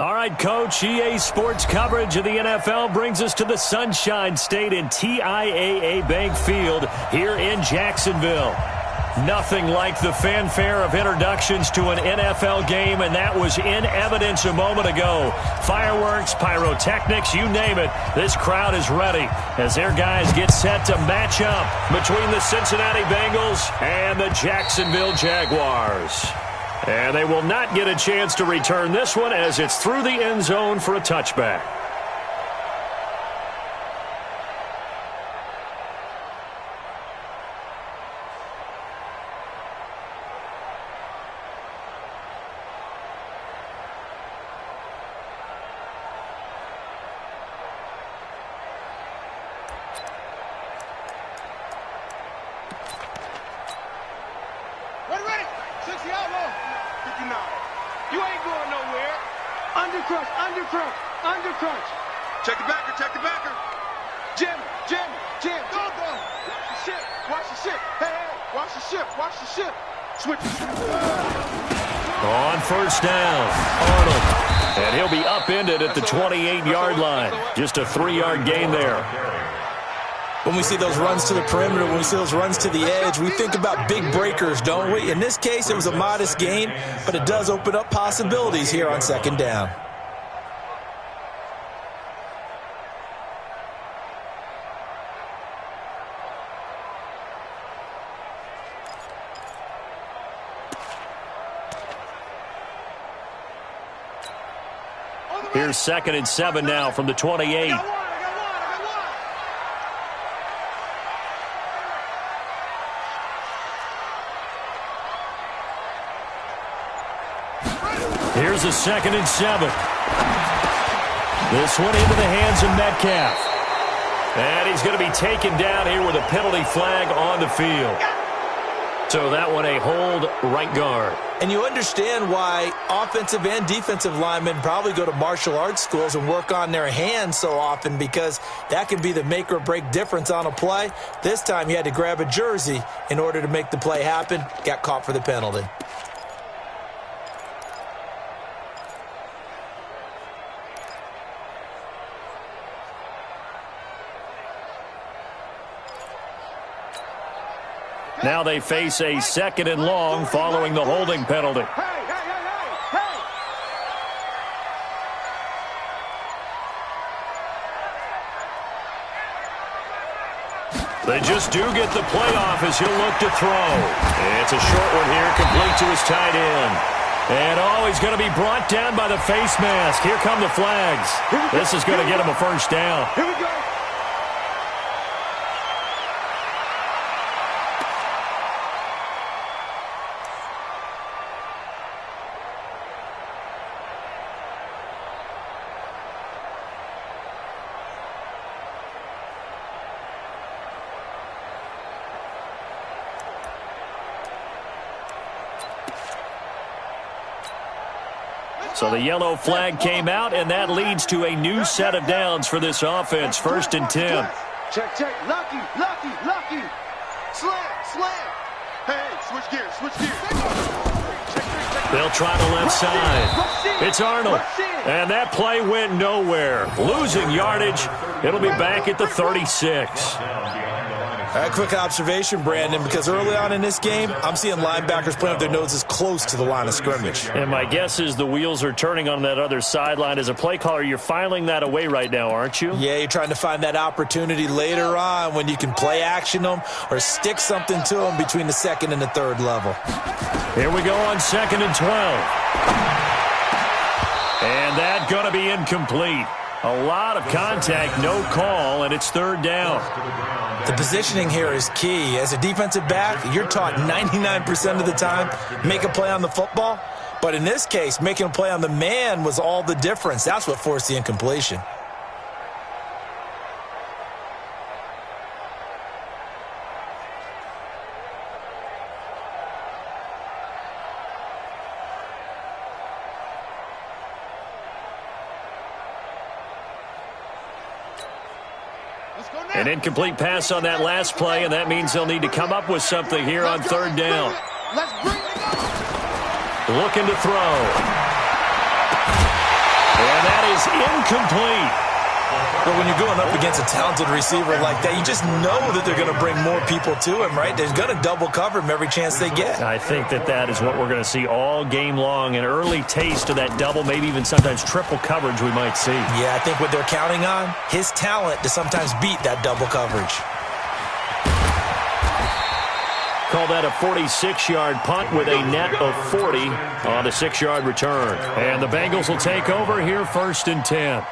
All right, Coach, EA Sports coverage of the NFL brings us to the Sunshine State in TIAA Bank Field here in Jacksonville. Nothing like the fanfare of introductions to an NFL game, and that was in evidence a moment ago. Fireworks, pyrotechnics, you name it. This crowd is ready as their guys get set to match up between the Cincinnati Bengals and the Jacksonville Jaguars. And they will not get a chance to return this one as it's through the end zone for a touchback. On first down, Arnold. And he'll be upended at the 28-yard line. Just a 3-yard gain there. When we see those runs to the perimeter, when we see those runs to the edge, we think about big breakers, don't we? In this case, it was a modest gain, but it does open up possibilities here on second down. Here's 2nd and 7 now from the 28. Here's a 2nd and 7. This one into the hands of Metcalf. And he's going to be taken down here with a penalty flag on the field. So that one a hold right guard. And you understand why offensive and defensive linemen probably go to martial arts schools and work on their hands so often, because that can be the make or break difference on a play. This time he had to grab a jersey in order to make the play happen. Got caught for the penalty. Now they face a 2nd and long following the holding penalty. They just do get the play off as he'll look to throw. It's a short one here, complete to his tight end. And he's going to be brought down by the face mask. Here come the flags. This is going to get him a first down. Here we go. So the yellow flag came out, and that leads to a new set of downs for this offense. 1st and 10. Check, check. Lucky. Slam. Hey, switch gears. They'll try the left side. It's Arnold. And that play went nowhere. Losing yardage. It'll be back at the 36. A quick observation, Brandon, because early on in this game, I'm seeing linebackers playing with their noses close to the line of scrimmage. And my guess is the wheels are turning on that other sideline. As a play caller, you're filing that away right now, aren't you? Yeah, you're trying to find that opportunity later on when you can play action them or stick something to them between the 2nd and the 3rd level. Here we go on 2nd and 12. And that's going to be incomplete. A lot of contact, no call, and it's 3rd down. The positioning here is key. As a defensive back, you're taught 99% of the time, make a play on the football. But in this case, making a play on the man was all the difference. That's what forced the incompletion. An incomplete pass on that last play, and that means they'll need to come up with something here on 3rd down. Looking to throw. And that is incomplete. But when you're going up against a talented receiver like that, you just know that they're going to bring more people to him, right? They're going to double cover him every chance they get. I think that is what we're going to see all game long. An early taste of that double, maybe even sometimes triple coverage we might see. Yeah, I think what they're counting on, his talent to sometimes beat that double coverage. Call that a 46-yard punt with a net of 40 on a 6-yard return. And the Bengals will take over here 1st and 10.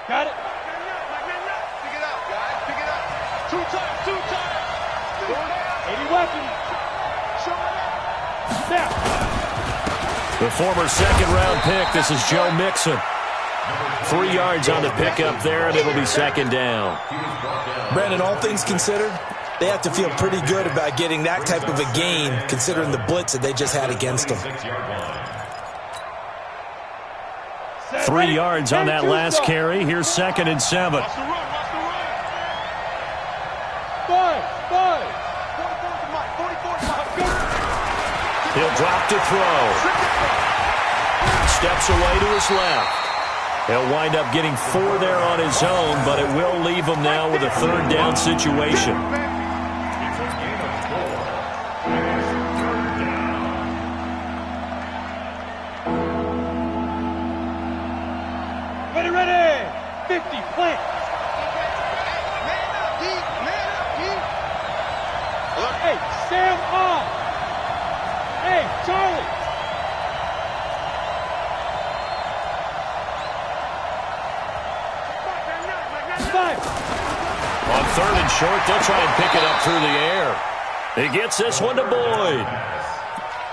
Got it. Pick it up, guys. Pick it up. Two times. 80 weapons. Show it up. Now. The former second-round pick, this is Joe Mixon. 3 yards on the pickup there, and it'll be 2nd down. Brandon, all things considered, they have to feel pretty good about getting that type of a gain, considering the blitz that they just had against them. 3 yards on that last carry. Here's 2nd and 7. Watch the run. Five. 44. He'll drop to throw. Steps away to his left. He'll wind up getting 4 there on his own, but it will leave him now with a 3rd down situation. Ready. 50, plant. Hey, Sam on. Hey, Charlie. Five. On 3rd and short, they'll try and pick it up through the air. He gets this one to Boyd.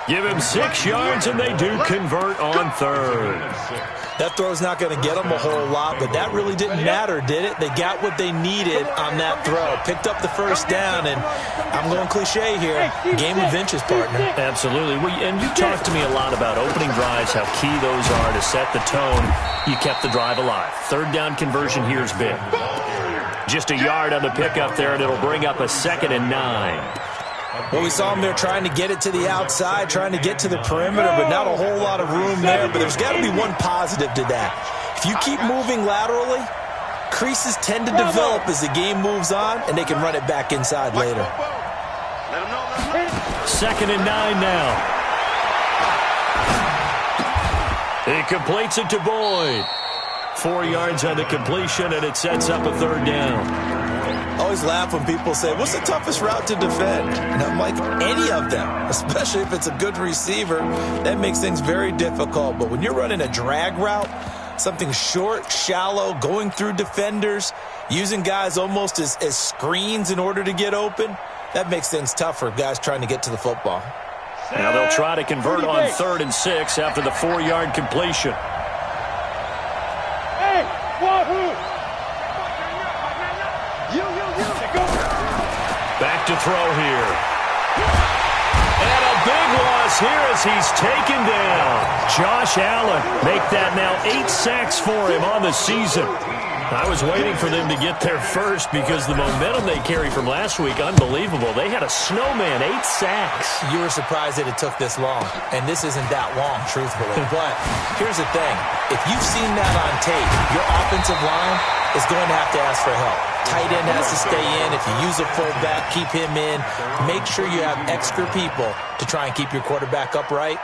Give him 6 yards, and they do convert on 3rd. That throw's not going to get them a whole lot, but that really didn't matter, did it? They got what they needed on that throw. Picked up the 1st down, and I'm going cliche here. Game of inches, partner. Absolutely. And you talked to me a lot about opening drives, how key those are to set the tone. You kept the drive alive. 3rd down conversion here is big. Just a yard on the pickup there, and it'll bring up a 2nd and 9. Well, we saw him there trying to get it to the outside, trying to get to the perimeter, but not a whole lot of room there. But there's got to be one positive to that. If you keep moving laterally, creases tend to develop as the game moves on, and they can run it back inside later. 2nd and 9 now. He completes it to Boyd. 4 yards on the completion, and it sets up a 3rd down. I always laugh when people say, what's the toughest route to defend? And I'm like, any of them, especially if it's a good receiver. That makes things very difficult. But when you're running a drag route, something short, shallow, going through defenders, using guys almost as screens in order to get open, that makes things tough for guys trying to get to the football. Now they'll try to convert on 3rd and 6 after the 4-yard completion. Hey, wahoo! Back to throw here. And a big loss here as he's taken down. Josh Allen make that now 8 sacks for him on the season. I was waiting for them to get there first because the momentum they carry from last week, unbelievable. They had a snowman, 8 sacks. You were surprised that it took this long, and this isn't that long, truthfully. But here's the thing. If you've seen that on tape, your offensive line is going to have to ask for help. Tight end has to stay in. If you use a fullback, keep him in. Make sure you have extra people to try and keep your quarterback upright.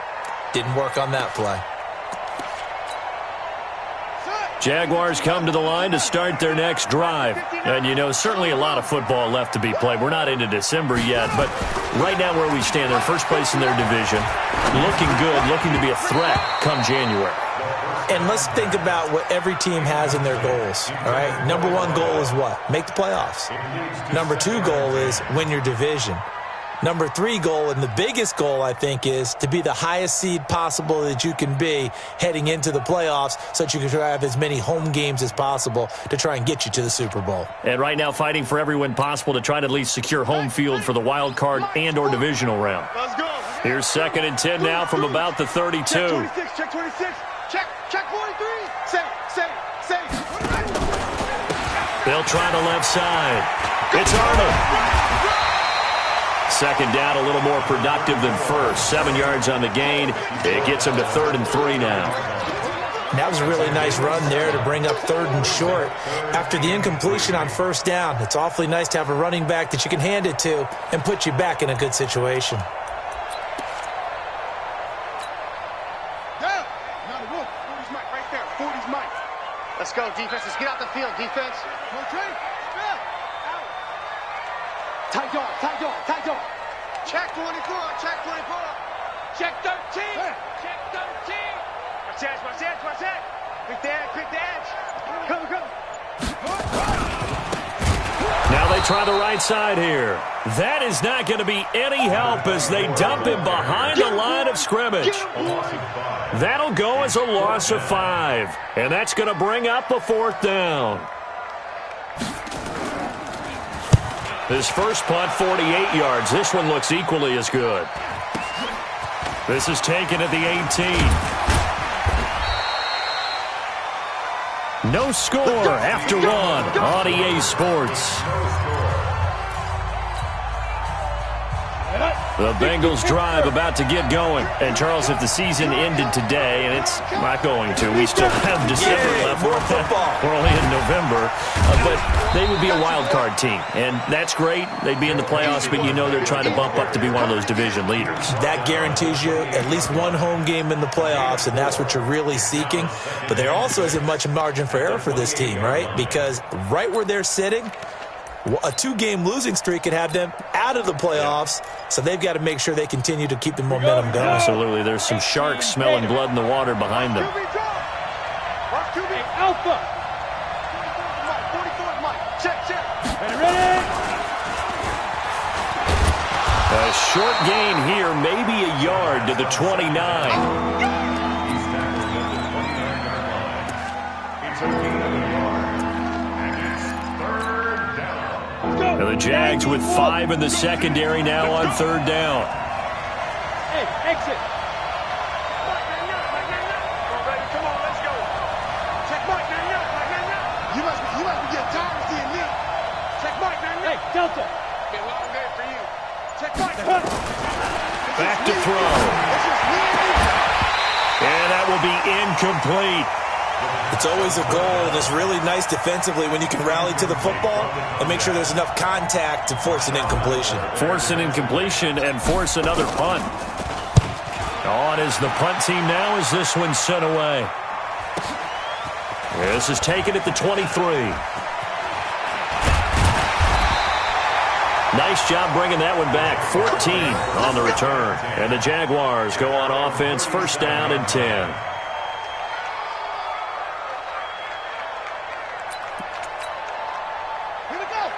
Didn't work on that play. Jaguars come to the line to start their next drive. And, you know, certainly a lot of football left to be played. We're not into December yet, but right now where we stand, they're first place in their division. Looking good, looking to be a threat come January. And let's think about what every team has in their goals, all right? Number 1 goal is what? Make the playoffs. Number 2 goal is win your division. Number 3 goal, and the biggest goal, I think, is to be the highest seed possible that you can be heading into the playoffs so that you can have as many home games as possible to try and get you to the Super Bowl. And right now fighting for every win possible to try to at least secure home field for the wild card and or divisional round. Let's go. Here's 2nd and 10 now from about the 32. Check 26. Check 26. Check 43. Say. They'll try the left side. It's Arnold. Second down, a little more productive than first. 7 yards on the gain. It gets him to 3rd and 3 now. That was a really nice run there to bring up 3rd and short. After the incompletion on first down, it's awfully nice to have a running back that you can hand it to and put you back in a good situation. Let's go, defense. Let's get out the field, defense. Tight dog, tight dog, tight dog. Check 24, check 24. Check 13. Check 13. Watch edge, watch edge, watch edge. Pick the edge, pick the edge. Come, come. Now they try the right side here. That is not going to be any help as they dump him behind the line of scrimmage. That'll go as a loss of 5. And that's going to bring up a 4th down. His first punt, 48 yards. This one looks equally as good. This is taken at the 18. No score after 1 on EA Sports. The Bengals drive about to get going. And, Charles, if the season ended today, and it's not going to, we still have December left. We're only in November. But they would be a wild card team. And that's great. They'd be in the playoffs, but you know they're trying to bump up to be one of those division leaders. That guarantees you at least one home game in the playoffs, and that's what you're really seeking. But there also isn't much margin for error for this team, right? Because right where they're sitting, a 2-game losing streak could have them out of the playoffs, so they've got to make sure they continue to keep the momentum going. Absolutely. There's some sharks smelling blood in the water behind them. Alpha. 44 Mike. Check, check. Ready? A short gain here, maybe a yard to the 29. And the Jags with 5 in the secondary now on 3rd down. Hey, exit. Come on, let's go. Check Mike, You must be getting tired of seeing me. Check Mike, Hey, Delta. Been a long day for you. Check Mike. Back to throw. And that will be incomplete. It's always a goal, and it's really nice defensively when you can rally to the football and make sure there's enough contact to force an incompletion. Force an incompletion and force another punt. On is the punt team now as this one's sent away. This is taken at the 23. Nice job bringing that one back. 14 on the return. And the Jaguars go on offense, 1st down and 10.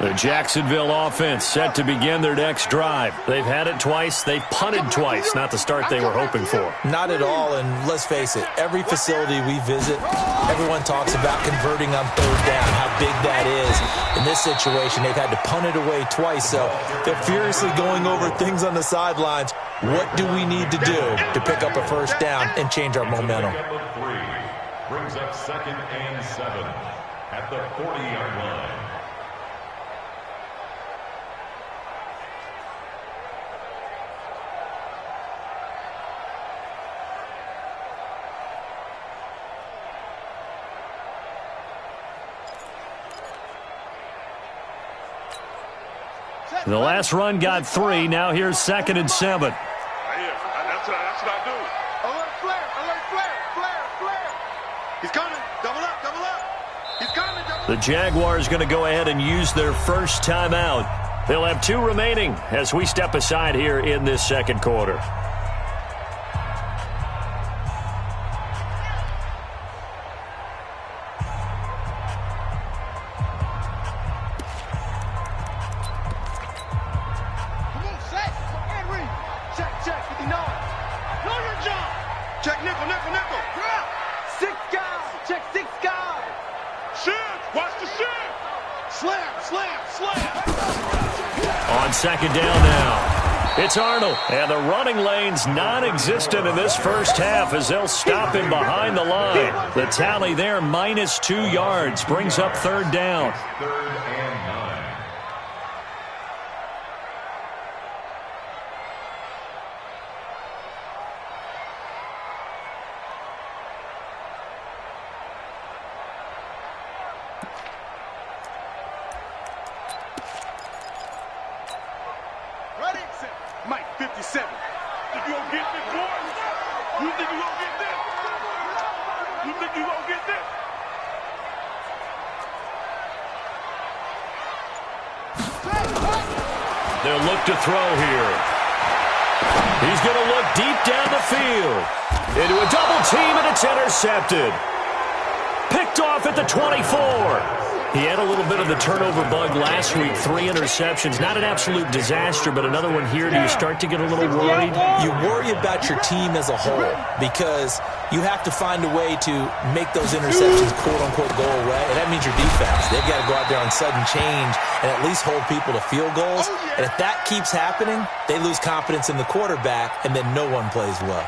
The Jacksonville offense set to begin their next drive. They've had it twice. They've punted twice. Not the start they were hoping for. Not at all, and let's face it, every facility we visit, everyone talks about converting on 3rd down, how big that is. In this situation, they've had to punt it away twice, so they're furiously going over things on the sidelines. What do we need to do to pick up a 1st down and change our momentum? Brings up 2nd and 7 at the 40-yard line. The last run got 3. Now here's 2nd and 7. That's what I do. Alert flare, flare. He's coming. Double up. He's coming, double up. The Jaguars going to go ahead and use their first timeout. They'll have 2 remaining as we step aside here in this 2nd quarter. Check nickel. Six guys. Check 6 guys. Shift. Watch the shift. Slam. On 2nd down now. It's Arnold, and the running lane's non-existent in this first half as they'll stop him behind the line. The tally there, -2 yards, brings up third down. Third and 9. Ready? Mike 57. Think you gonna get this, boy? You think you gonna get this? You think you gonna get this? They'll look to throw here. He's going to look deep down the field. Into a double team, and it's intercepted. Picked off at the 24. He had a little bit of the turnover bug last week. 3 interceptions. Not an absolute disaster, but another one here. Do you start to get a little worried? You worry about your team as a whole because you have to find a way to make those interceptions quote-unquote go away, and that means your defense. They've got to go out there on sudden change and at least hold people to field goals. And if that keeps happening, they lose confidence in the quarterback, and then no one plays well.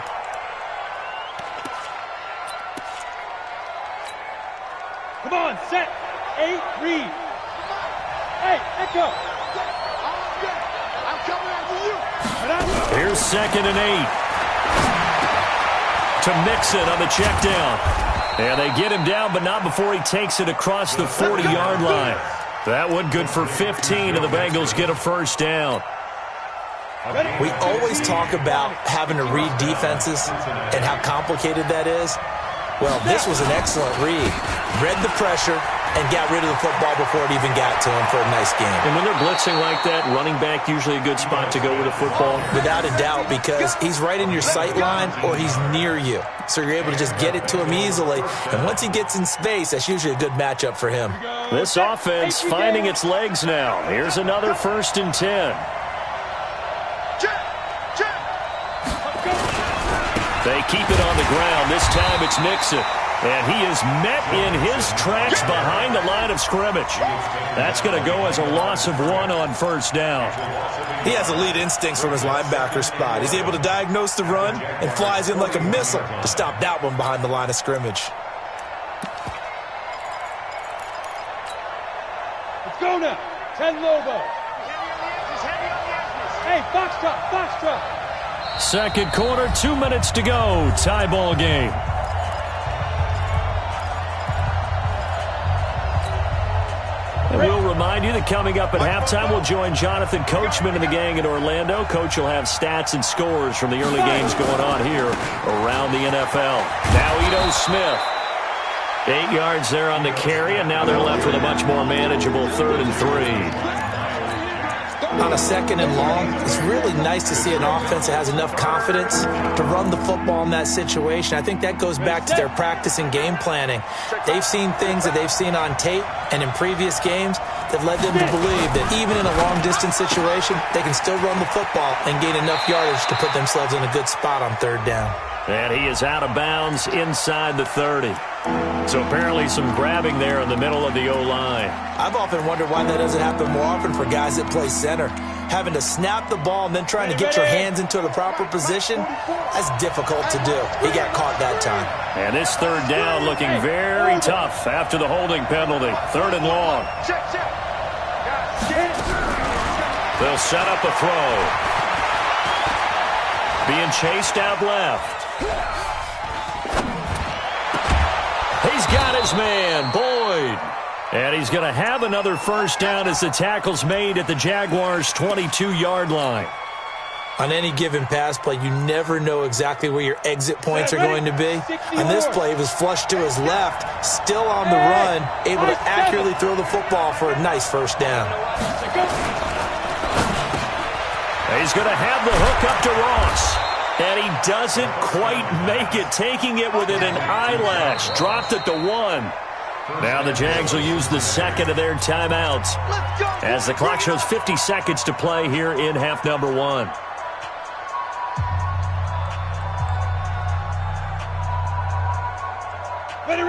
Come on, set. 8, read. Hey, Echo. I'm coming after you. Here's 2nd and 8. To Mixon on the check down. And they get him down, but not before he takes it across the 40-yard line. That one good for 15, and the Bengals get a first down. We always talk about having to read defenses and how complicated that is. Well, this was an excellent read. Read the pressure and got rid of the football before it even got to him for a nice game. And when they're blitzing like that, running back usually a good spot to go with a football. Without a doubt, because he's right in your sight line or he's near you. So you're able to just get it to him easily. And once he gets in space, that's usually a good matchup for him. This offense finding its legs now. Here's another 1st and 10. They keep it on the ground. This time it's Mixon. And he is met in his tracks behind the line of scrimmage. That's going to go as a loss of 1 on first down. He has elite instincts from his linebacker spot. He's able to diagnose the run and flies in like a missile to stop that one behind the line of scrimmage. Let's go now. 10 Lobo. Hey, Foxtrot, Foxtrot. Second quarter, 2 minutes to go. Tie ball game. And we'll remind you that coming up at halftime, we'll join Jonathan Coachman and the gang in Orlando. Coach will have stats and scores from the early games going on here around the NFL. Now Ito Smith. 8 yards there on the carry, and now they're left with a much more manageable 3rd and 3. On a 2nd and long, it's really nice to see an offense that has enough confidence to run the football in that situation. I think that goes back to their practice and game planning. They've seen things that they've seen on tape and in previous games that led them to believe that even in a long-distance situation, they can still run the football and gain enough yardage to put themselves in a good spot on 3rd down. And he is out of bounds inside the 30. So apparently some grabbing there in the middle of the O-line. I've often wondered why that doesn't happen more often for guys that play center. Having to snap the ball and then trying to get your hands into the proper position, that's difficult to do. He got caught that time. And this 3rd down looking very tough after the holding penalty. 3rd and long. They'll set up a throw. Being chased out left. He's got his man, Boyd. And he's going to have another first down as the tackle's made at the Jaguars' 22-yard line. On any given pass play, you never know exactly where your exit points are going to be. On this play, he was flushed to his left, still on the run, able to accurately throw the football for a nice first down. He's going to have the hook up to Ross. And he doesn't quite make it, taking it within an eyelash. Dropped at the 1. Now the Jags will use the 2nd of their timeouts as the clock shows 50 seconds to play here in half number 1.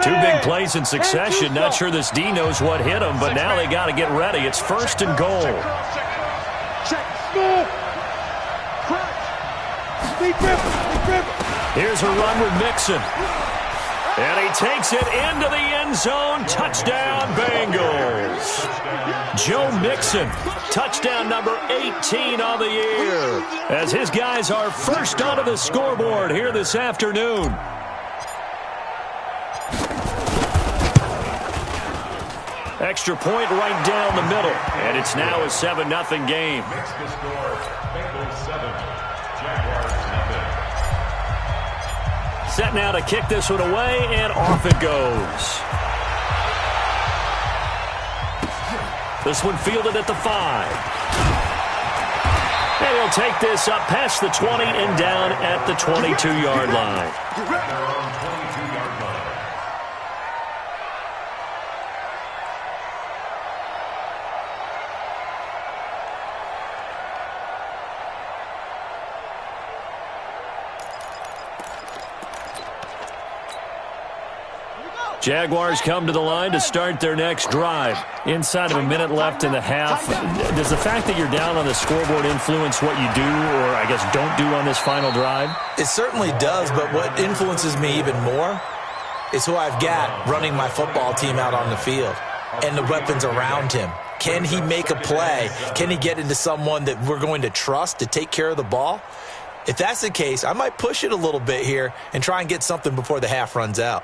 Two big plays in succession. Not sure this D knows what hit him, but now they got to get ready. It's 1st and goal. Big dribble. Here's a run with Mixon. And he takes it into the end zone. Touchdown, Bengals. Joe Mixon, touchdown number 18 on the year, as his guys are first onto the scoreboard here this afternoon. Extra point right down the middle, and it's now a 7-0 game. Makes the score Bengals 7, Jaguars nothing. Set now to kick this one away, and off it goes. This one fielded at the 5. And he'll take this up past the 20 and down at the 22-yard line. Their own 22-yard line. Jaguars come to the line to start their next drive. Inside of a minute left in the half, does the fact that you're down on the scoreboard influence what you do, or I guess don't do on this final drive? It certainly does, but what influences me even more is who I've got running my football team out on the field and the weapons around him. Can he make a play? Can he get into someone that we're going to trust to take care of the ball? If that's the case, I might push it a little bit here and try and get something before the half runs out.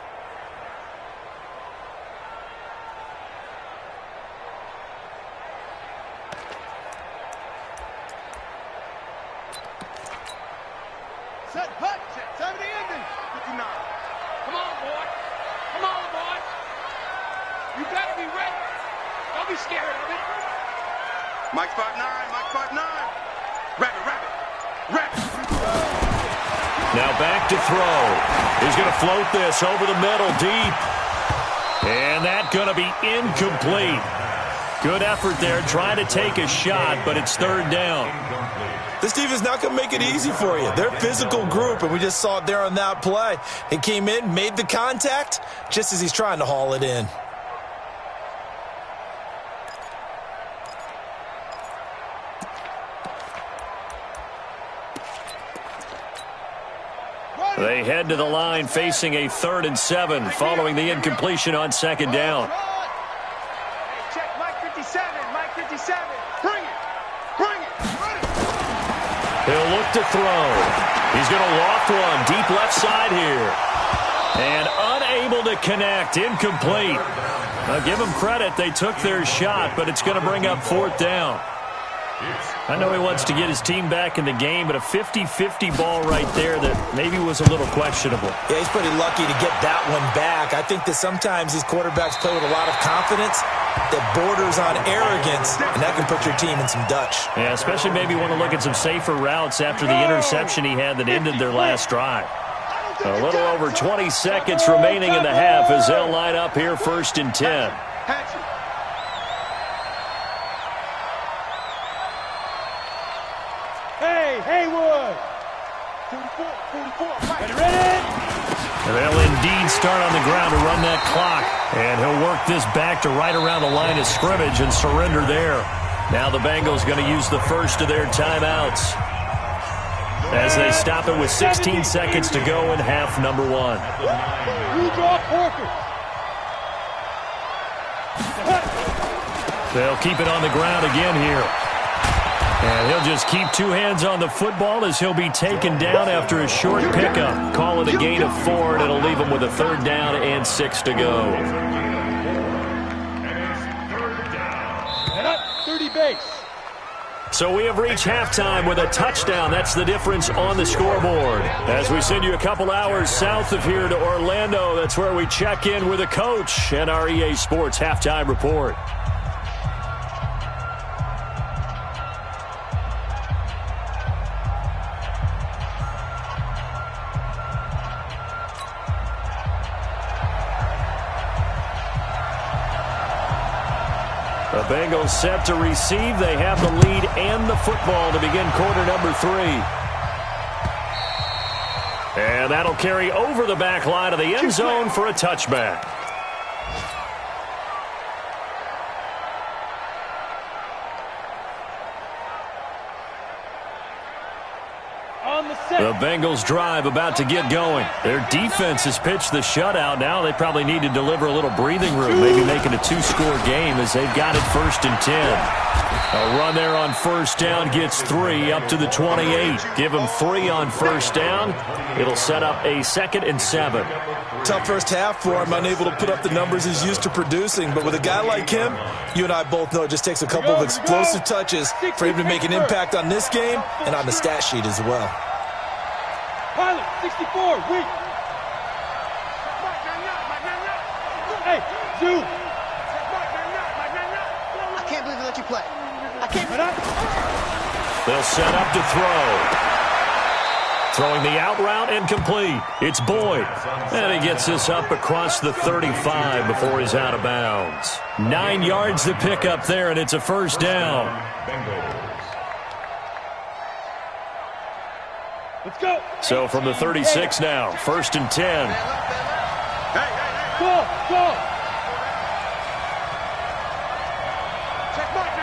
Set, hut, set, 70 ending. 59. Come on, boy. Come on, boy. You better be ready. Don't be scared of it. Mike 5'9", Mike 5'9". Rabbit, rabbit, rabbit. Now back to throw. He's going to float this over the middle deep. And that's going to be incomplete. Good effort there, trying to take a shot, but it's third down. This team is not going to make it easy for you. They're a physical group, and we just saw it there on that play. He came in, made the contact, just as he's trying to haul it in. They head to the line facing a 3rd and 7 following the incompletion on second down. Hey, check Mike 57, Mike 57. Bring it, bring it, run it. He'll look to throw. He's going to loft one deep left side here. And unable to connect, incomplete. Now give them credit, they took their shot, but it's going to bring up 4th down. I know he wants to get his team back in the game, but a 50-50 ball right there that maybe was a little questionable. Yeah, he's pretty lucky to get that one back. I think that sometimes these quarterbacks play with a lot of confidence that borders on arrogance, and that can put your team in some Dutch. Yeah, especially maybe want to look at some safer routes after the interception he had that ended their last drive. A little over 20 seconds remaining in the half as they'll line up here 1st and 10. Hey, Haywood. 44. Ready? They'll indeed start on the ground to run that clock. And he'll work this back to right around the line of scrimmage and surrender there. Now the Bengals going to use the first of their timeouts as they stop it with 16 seconds to go in half number 1. You draw Porker. They'll keep it on the ground again here. And he'll just keep 2 hands on the football as he'll be taken down after a short pickup. Call it a gain of 4, and it'll leave him with a 3rd down and 6 to go. And up, 30 base. So we have reached halftime with a touchdown. That's the difference on the scoreboard. As we send you a couple hours south of here to Orlando, that's where we check in with the coach and our EA Sports halftime report. The Bengals set to receive. They have the lead and the football to begin quarter number 3. And that'll carry over the back line of the end zone for a touchback. On the set. The Bengals drive about to get going. Their defense has pitched the shutout. Now they probably need to deliver a little breathing room, maybe make it a 2-score game as they've got it 1st and 10. A run there on 1st down gets 3 up to the 28. Give him 3 on 1st down. It'll set up a 2nd and 7. Tough first half for him, unable to put up the numbers he's used to producing. But with a guy like him, you and I both know it just takes a couple of explosive touches for him to make an impact on this game and on the stat sheet as well. Pilot, 64, weak. Hey, Zoo. I can't believe they let you play. I can't. They'll set up to throw. Throwing the out route and complete. It's Boyd. And he gets this up across the 35 before he's out of bounds. 9 yards to pick up there, and it's a 1st down. Let's go. So from the 36 now, 1st and 10. Go.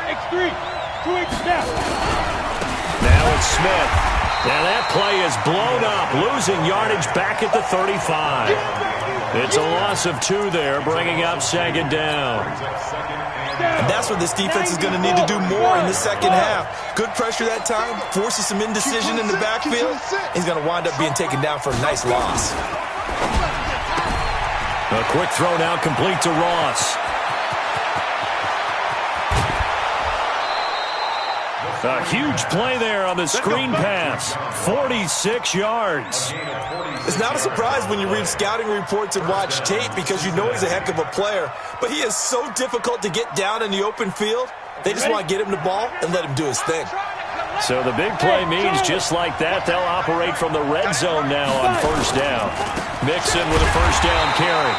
X3. 2 inches down. Now it's Smith. Now that play is blown up, losing yardage back at the 35. It's a loss of 2 there, bringing up 2nd down. And that's what this defense is going to need to do more in the second half. Good pressure that time, forces some indecision in the backfield. He's going to wind up being taken down for a nice loss. A quick throw now complete to Ross. A huge play there on the screen pass. 46 yards. It's not a surprise when you read scouting reports and watch tape because you know he's a heck of a player. But he is so difficult to get down in the open field. They just want to get him the ball and let him do his thing. So the big play means just like that, they'll operate from the red zone now on 1st down. Mixon with a 1st down carry.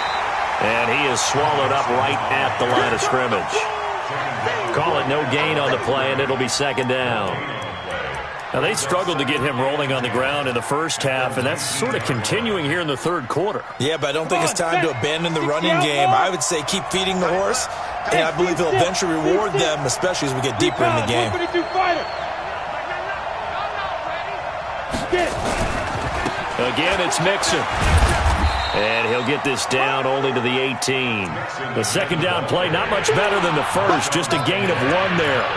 And he is swallowed up right at the line of scrimmage. Call it no gain on the play, and it'll be 2nd down. Now, they struggled to get him rolling on the ground in the first half, and that's sort of continuing here in the 3rd quarter. Yeah, but I don't think it's time to abandon the running game. I would say keep feeding the horse, and I believe he'll eventually reward them, especially as we get deeper in the game. Again, it's Mixon. And he'll get this down only to the 18. The 2nd down play, not much better than the first, just a gain of 1 there.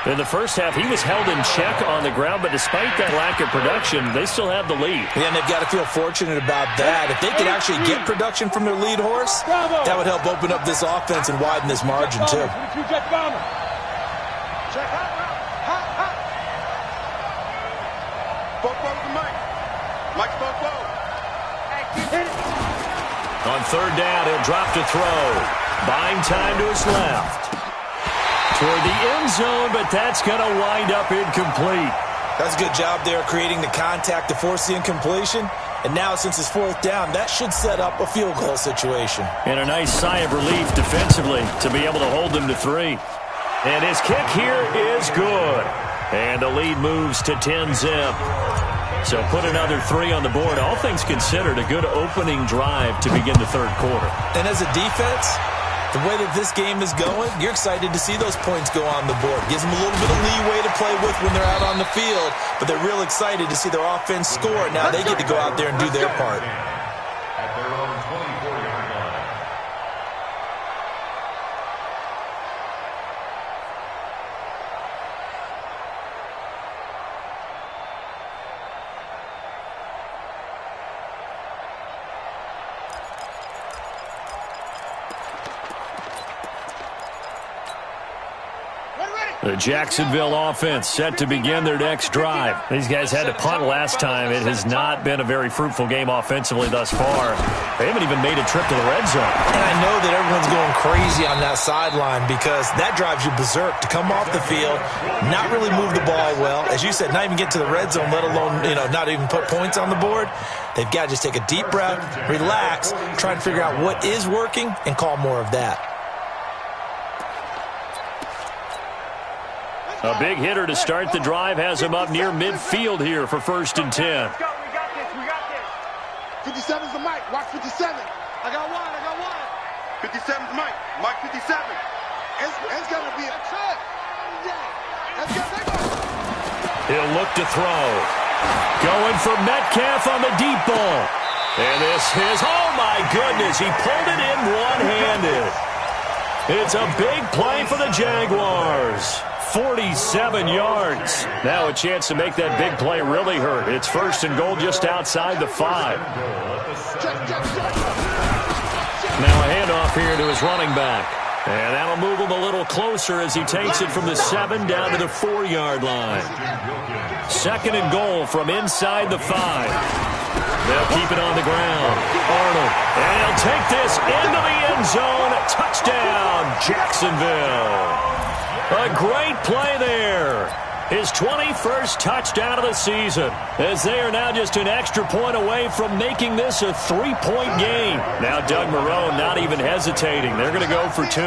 In the first half, he was held in check on the ground, but despite that lack of production, they still have the lead. Yeah, and they've got to feel fortunate about that. If they could actually get production from their lead horse, that would help open up this offense and widen this margin, too. On 3rd down, he'll drop to throw. Buying time to his left. Toward the end zone, but that's going to wind up incomplete. That's a good job there creating the contact to force the incompletion. And now, since it's 4th down, that should set up a field goal situation. And a nice sigh of relief defensively to be able to hold them to 3. And his kick here is good. And the lead moves to 10-zip. So put another 3 on the board. All things considered, a good opening drive to begin the 3rd quarter. And as a defense, the way that this game is going, you're excited to see those points go on the board. Gives them a little bit of leeway to play with when they're out on the field, but they're real excited to see their offense score. Now they get to go out there and do their part. At their own 24-yard line. The Jacksonville offense set to begin their next drive. These guys had to punt last time. It has not been a very fruitful game offensively thus far. They haven't even made a trip to the red zone. And I know that everyone's going crazy on that sideline because that drives you berserk to come off the field, not really move the ball well. As you said, not even get to the red zone, let alone, not even put points on the board. They've got to just take a deep breath, relax, try to figure out what is working, and call more of that. A big hitter to start the drive has him up near midfield here for 1st and 10. Let's go. We got this. 57's the mic. Watch 57. I got one. 57's the mic. Mike 57. It's going to be a cut. Let's go. He'll look to throw. Going for Metcalf on the deep ball. And this is, oh my goodness, he pulled it in one-handed. It's a big play for the Jaguars. 47 yards. Now a chance to make that big play really hurt. It's 1st and goal just outside the 5. Now a handoff here to his running back. And that'll move him a little closer as he takes it from the 7 down to the 4-yard line. 2nd and goal from inside the 5. They'll keep it on the ground. Arnold. And he'll take this into the end zone. Touchdown, Jacksonville. A great play there. His 21st touchdown of the season, as they are now just an extra point away from making this a 3-point game. Now Doug Marrone not even hesitating. They're going to go for 2.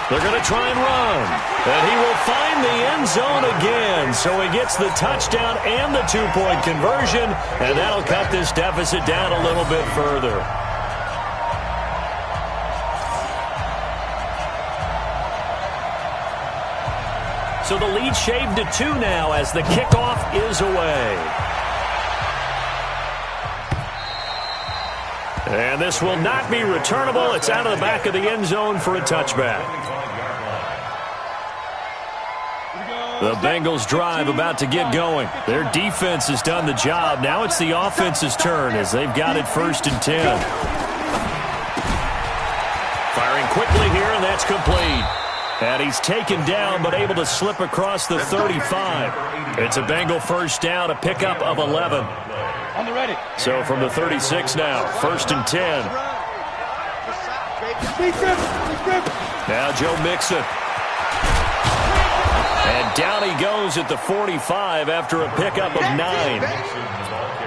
They're going to try and run. And he will find the end zone again. So he gets the touchdown and the 2-point conversion. And that'll cut this deficit down a little bit further. So the lead shaved to 2 now as the kickoff is away. And this will not be returnable. It's out of the back of the end zone for a touchback. The Bengals drive about to get going. Their defense has done the job. Now it's the offense's turn as they've got it 1st and 10. Firing quickly here, and that's complete. And he's taken down but able to slip across the 35. It's a Bengal 1st down, a pickup of 11. On the ready. So from the 36 now, 1st and 10. Now Joe Mixon. And down he goes at the 45 after a pickup of 9.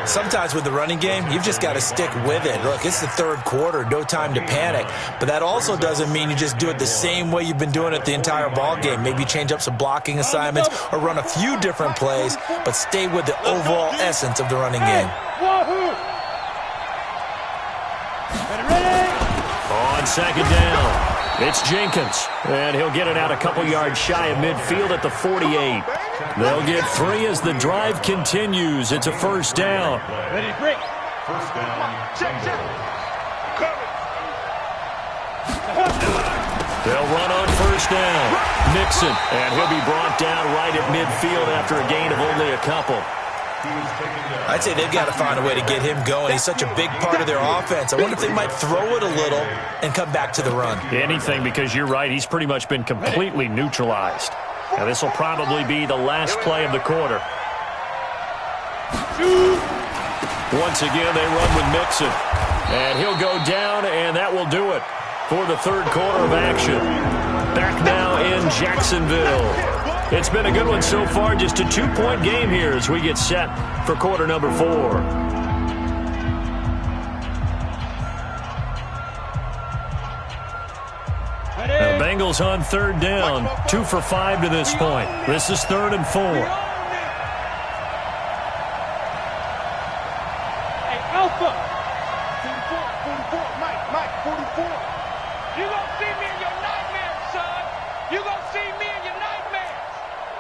Sometimes with the running game, you've just got to stick with it. Look, it's the 3rd quarter, no time to panic. But that also doesn't mean you just do it the same way you've been doing it the entire ball game. Maybe change up some blocking assignments or run a few different plays, but stay with the overall essence of the running game. On 2nd down. It's Jenkins, and he'll get it out a couple yards shy of midfield at the 48. They'll get 3 as the drive continues. It's a 1st down. Ready to break. 1st down. Check. They'll run on 1st down. Mixon, and he'll be brought down right at midfield after a gain of only a couple. I'd say they've got to find a way to get him going. He's such a big part of their offense. I wonder if they might throw it a little and come back to the run. Anything, because you're right. He's pretty much been completely neutralized. Now this will probably be the last play of the quarter. Once again, they run with Mixon. And he'll go down, and that will do it for the 3rd quarter of action. Back now in Jacksonville. It's been a good one so far. Just a 2-point game here as we get set for quarter number 4. The Bengals on 3rd down. 2 for 5 to this point. This is 3rd and 4. Hey, Alpha. 44, Mike, 44. You gonna see me in your nightmares, son. You gonna see me in your nightmares.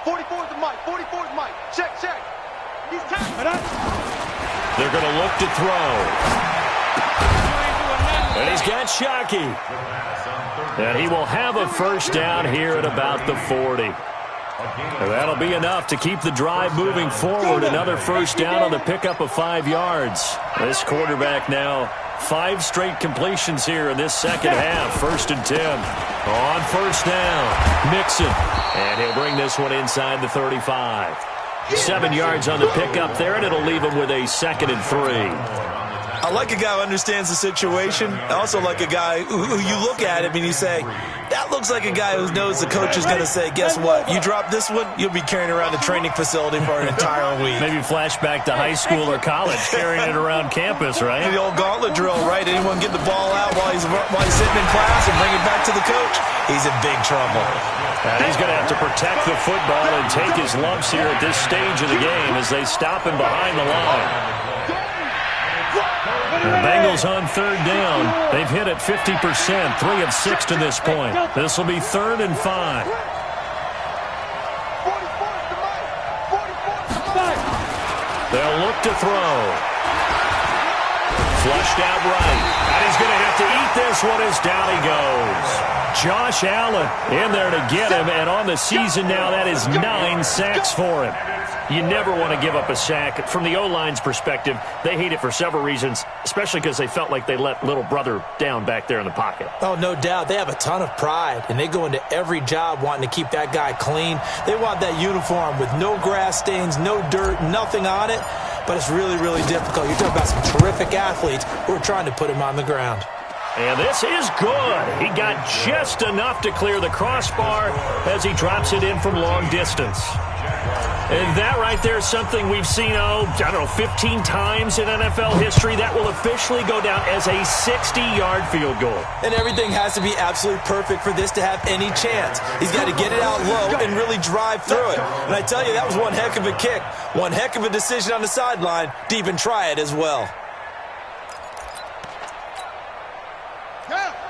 44 is the Mike, 44 is Mike. Check. He's tight. They're going to look to throw. And he's got Shockey. And he will have a 1st down here at about the 40. And that'll be enough to keep the drive moving forward. Another 1st down on the pickup of 5 yards. This quarterback now 5 straight completions here in this 2nd half. 1st and 10. On 1st down, Mixon. And he'll bring this one inside the 35. 7 yards on the pickup there, and it'll leave him with a 2nd and 3. I like a guy who understands the situation. I also like a guy who you look at him and you say, that looks like a guy who knows the coach is going to say, guess what? You drop this one, you'll be carrying around the training facility for an entire week. Maybe flashback to high school or college, carrying it around campus, right? The old gauntlet drill, right? Anyone get the ball out while he's sitting in class and bring it back to the coach? He's in big trouble. And he's going to have to protect the football and take his lumps here at this stage of the game as they stop him behind the line. The Bengals on 3rd down. They've hit it 50%, 3 of 6 to this point. This will be 3rd and 5. They'll look to throw. Flushed out right. And he's going to have to eat this one as down he goes. Josh Allen in there to get him, and on the season now, that is 9 sacks for him. You never want to give up a sack. From the O-line's perspective, they hate it for several reasons, especially because they felt like they let little brother down back there in the pocket. Oh, no doubt. They have a ton of pride, and they go into every job wanting to keep that guy clean. They want that uniform with no grass stains, no dirt, nothing on it. But it's really, really difficult. You're talking about some terrific athletes who are trying to put him on the ground. And this is good. He got just enough to clear the crossbar as he drops it in from long distance. And that right there is something we've seen, 15 times in NFL history. That will officially go down as a 60-yard field goal. And everything has to be absolutely perfect for this to have any chance. He's got to get it out low and really drive through it. And I tell you, that was one heck of a kick. One heck of a decision on the sideline to even try it as well.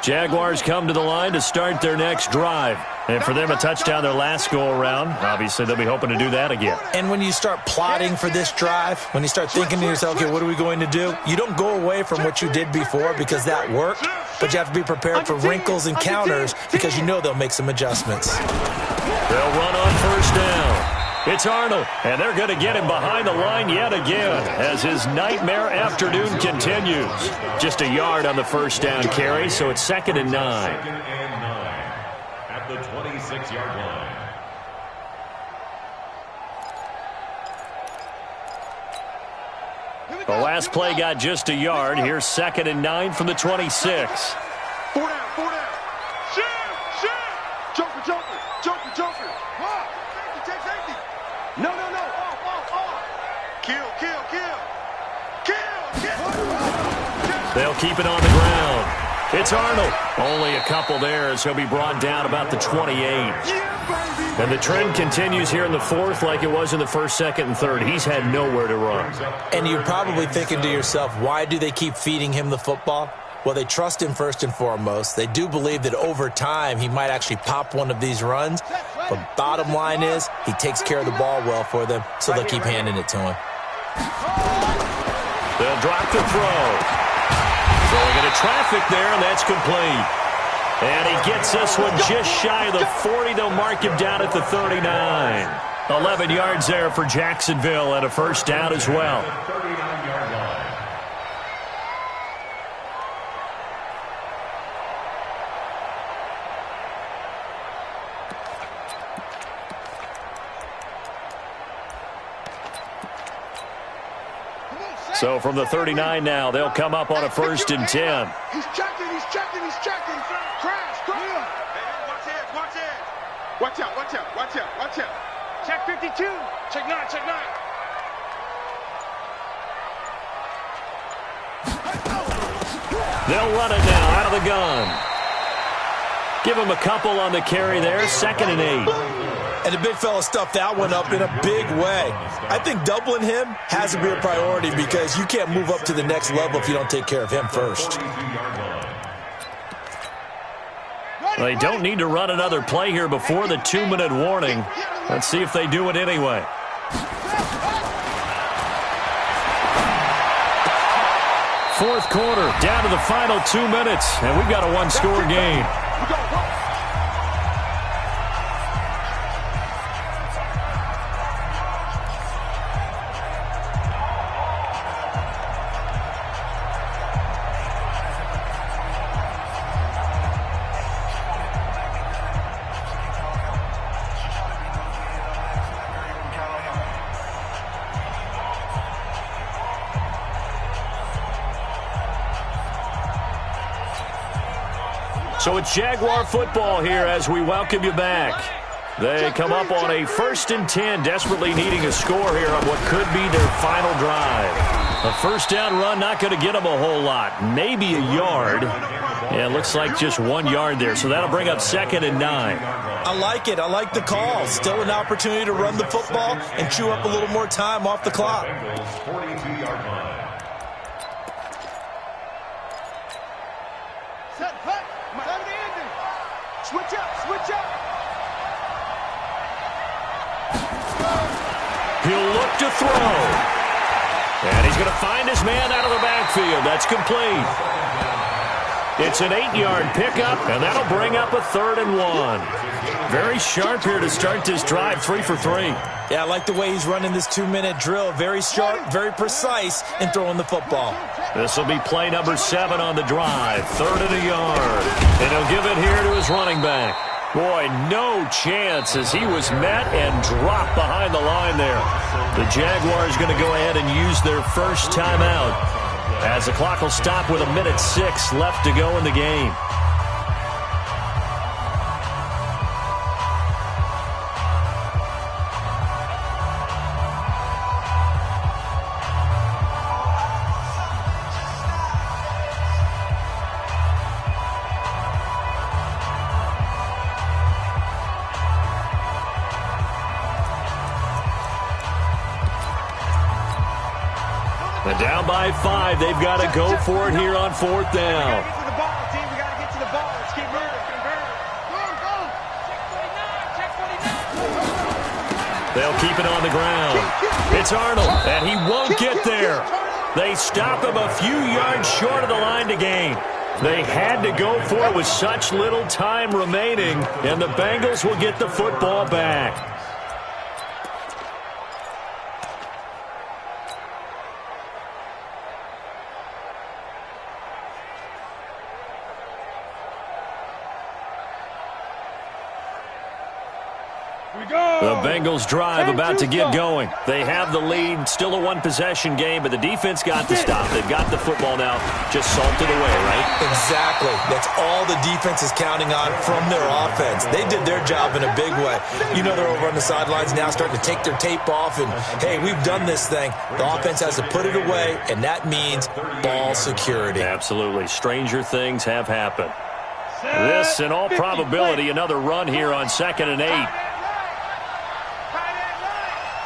Jaguars come to the line to start their next drive. And for them, a touchdown their last go-around. Obviously, they'll be hoping to do that again. And when you start plotting for this drive, when you start thinking to yourself, okay, what are we going to do? You don't go away from what you did before because that worked, but you have to be prepared for wrinkles and counters because you know they'll make some adjustments. They'll run on first down. It's Arnold, and they're going to get him behind the line yet again as his nightmare afternoon continues. Just a yard on the first down carry, so it's 2nd and 9. 2nd and 9 at the 26-yard line. The last play got just a yard. Here's 2nd and 9 from the 26. 4 down, 4 down. Shit. Joker. Take safety. No. Kill. They'll keep it on the ground. It's Arnold. Only a couple there as he'll be brought down about the 28. And the trend continues here in the fourth like it was in the first, second, and third. He's had nowhere to run. And you're probably thinking to yourself, why do they keep feeding him the football? Well, they trust him first and foremost. They do believe that over time he might actually pop one of these runs. But bottom line is he takes care of the ball well for them, so they'll keep handing it to him. They'll drop the throw. Throwing into traffic there, and that's complete. And he gets this one just shy of the 40. They'll mark him down at the 39. 11 yards there for Jacksonville and a first down as well. So from the 39 now, they'll come up on a 1st and 10. He's checking. Crash. Hey, watch it. Watch out. Check 52. Check 9. They'll run it now out of the gun. Give him a couple on the carry there. 2nd and 8. And the big fella stuffed that one up in a big way. I think doubling him has to be a priority because you can't move up to the next level if you don't take care of him first. They don't need to run another play here before the 2-minute warning. Let's see if they do it anyway. Fourth quarter, down to the final 2 minutes, and we've got a one-score game. So it's Jaguar football here as we welcome you back. They come up on a 1st and 10, desperately needing a score here on what could be their final drive. A first down run not going to get them a whole lot, maybe a yard. Yeah, it looks like just 1 yard there, so that'll bring up 2nd and 9. I like it. I like the call. Still an opportunity to run the football and chew up a little more time off the clock. 42-yard line. Switch up. He'll look to throw. And he's going to find his man out of the backfield. That's complete. It's an 8-yard pickup, and that'll bring up a 3rd and 1. Very sharp here to start this drive, 3 for 3. Yeah, I like the way he's running this 2-minute drill. Very sharp, very precise in throwing the football. This will be play number 7 on the drive. 3rd and a yard. And he'll give it here to his running back. Boy, no chance as he was met and dropped behind the line there. The Jaguars going to go ahead and use their first timeout as the clock will stop with 1:06 left to go in the game. And down by 5, they've got to go for it here on 4th down. We got to get to the ball, team. We got to get to the ball. Let's keep moving. Go. Check 49. They'll keep it on the ground. It's Arnold, and he won't get there. They stop him a few yards short of the line to gain. They had to go for it with such little time remaining, and the Bengals will get the football back. The Bengals drive about to get going. They have the lead, still a one-possession game, but the defense got the stop. They've got the football now, just salted away, right? Exactly. That's all the defense is counting on from their offense. They did their job in a big way. You know they're over on the sidelines now starting to take their tape off, and, hey, we've done this thing. The offense has to put it away, and that means ball security. Absolutely. Stranger things have happened. This, in all probability, another run here on 2nd and 8.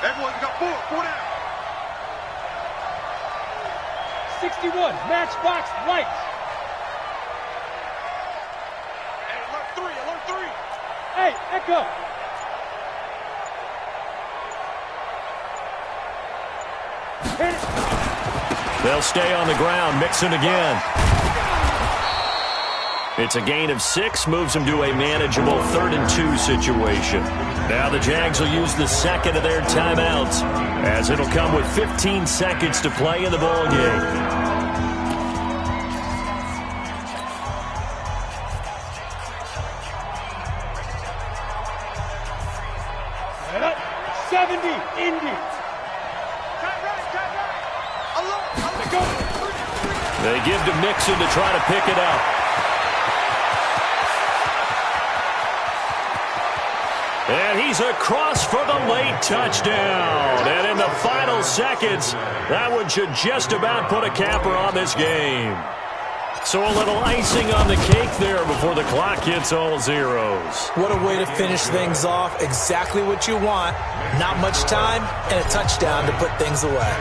Everyone got 4 down. 61, matchbox lights. Hey, alert 3. Hey, Echo. Hit it. They'll stay on the ground, Mixon again. It's a gain of 6, moves them to a manageable 3rd and 2 situation. Now the Jags will use the second of their timeouts, as it'll come with 15 seconds to play in the ball game. Set up. 70, Indy. Tight right. Alert. Go. They give to Mixon to try to pick it up. And he's across for the late touchdown. And in the final seconds, that one should just about put a capper on this game. So a little icing on the cake there before the clock hits all zeros. What a way to finish things off. Exactly what you want. Not much time and a touchdown to put things away.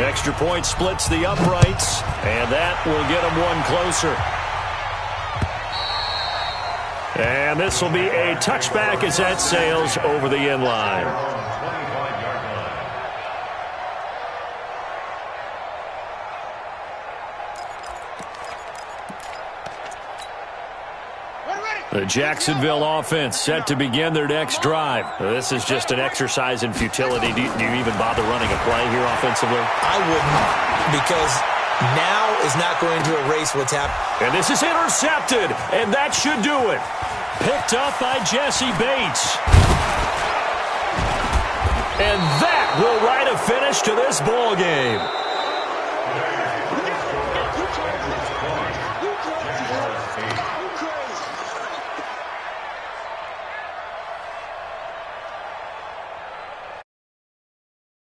Extra point splits the uprights, and that will get them one closer. And this will be a touchback as that sails over the end line. The Jacksonville offense set to begin their next drive. This is just an exercise in futility. Do you even bother running a play here offensively? I wouldn't, because now is not going to erase what's happened. And this is intercepted, and that should do it. Picked up by Jesse Bates. And that will write a finish to this ball game.